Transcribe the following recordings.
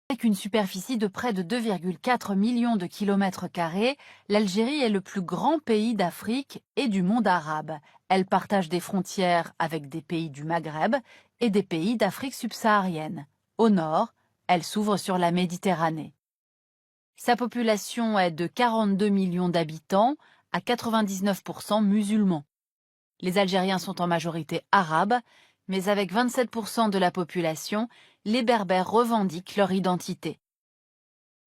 Avec une superficie de près de 2,4 millions de kilomètres carrés, l'Algérie est le plus grand pays d'Afrique et du monde arabe. Elle partage des frontières avec des pays du Maghreb et des pays d'Afrique subsaharienne. Au nord, elle s'ouvre sur la Méditerranée. Sa population est de 42 millions d'habitants, à 99% musulmans. Les Algériens sont en majorité arabes, mais avec 27% de la population, les Berbères revendiquent leur identité.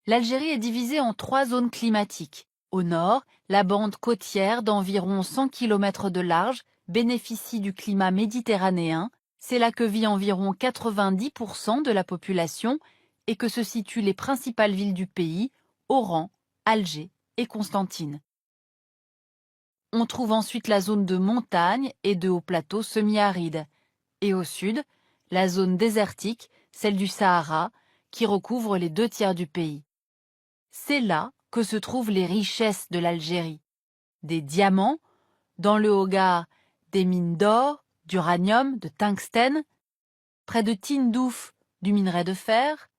L'Algérie est divisée en 3 zones climatiques. Au nord, la bande côtière d'environ 100 km de large bénéficie du climat méditerranéen. C'est là que vit environ 90% de la population et que se situent les principales villes du pays, Oran, Alger et Constantine. On trouve ensuite la zone de montagne et de hauts plateaux semi-arides. Et au sud, la zone désertique, celle du Sahara, qui recouvre les 2 tiers du pays. C'est là que se trouvent les richesses de l'Algérie. Des diamants, dans le Hogar, des mines d'or, d'uranium, de tungstène, près de Tindouf, du minerai de fer,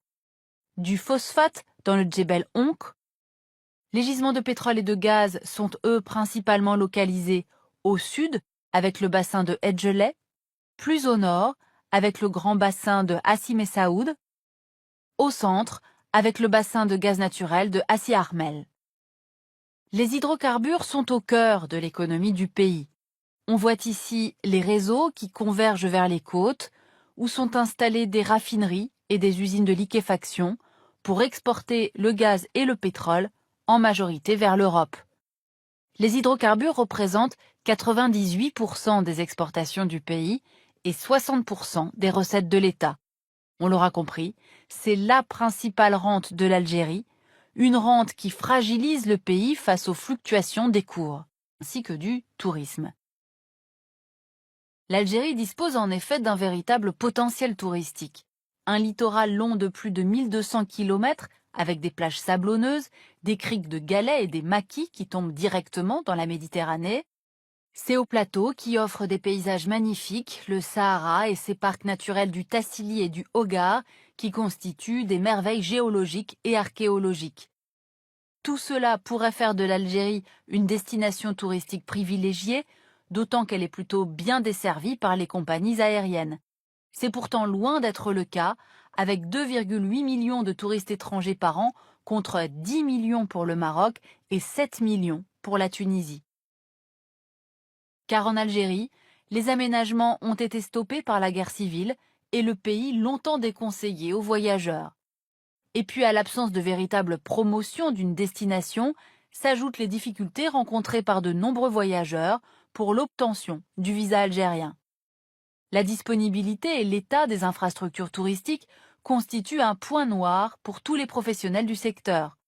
du phosphate dans le Djebel Onk. Les gisements de pétrole et de gaz sont eux principalement localisés au sud avec le bassin de Hedjelé, plus au nord avec le grand bassin de Hassi Messaoud, au centre avec le bassin de gaz naturel de Hassi Armel. Les hydrocarbures sont au cœur de l'économie du pays. On voit ici les réseaux qui convergent vers les côtes, où sont installées des raffineries et des usines de liquéfaction pour exporter le gaz et le pétrole, en majorité vers l'Europe. Les hydrocarbures représentent 98% des exportations du pays et 60% des recettes de l'État. On l'aura compris, c'est la principale rente de l'Algérie, une rente qui fragilise le pays face aux fluctuations des cours, ainsi que du tourisme. L'Algérie dispose en effet d'un véritable potentiel touristique. Un littoral long de plus de 1200 km avec des plages sablonneuses, des criques de galets et des maquis qui tombent directement dans la Méditerranée. C'est au plateau qui offre des paysages magnifiques, le Sahara et ses parcs naturels du Tassili et du Hogar qui constituent des merveilles géologiques et archéologiques. Tout cela pourrait faire de l'Algérie une destination touristique privilégiée, d'autant qu'elle est plutôt bien desservie par les compagnies aériennes. C'est pourtant loin d'être le cas, avec 2,8 millions de touristes étrangers par an contre 10 millions pour le Maroc et 7 millions pour la Tunisie. Car en Algérie, les aménagements ont été stoppés par la guerre civile et le pays longtemps déconseillé aux voyageurs. Et puis à l'absence de véritable promotion d'une destination, s'ajoutent les difficultés rencontrées par de nombreux voyageurs pour l'obtention du visa algérien. La disponibilité et l'état des infrastructures touristiques constituent un point noir pour tous les professionnels du secteur.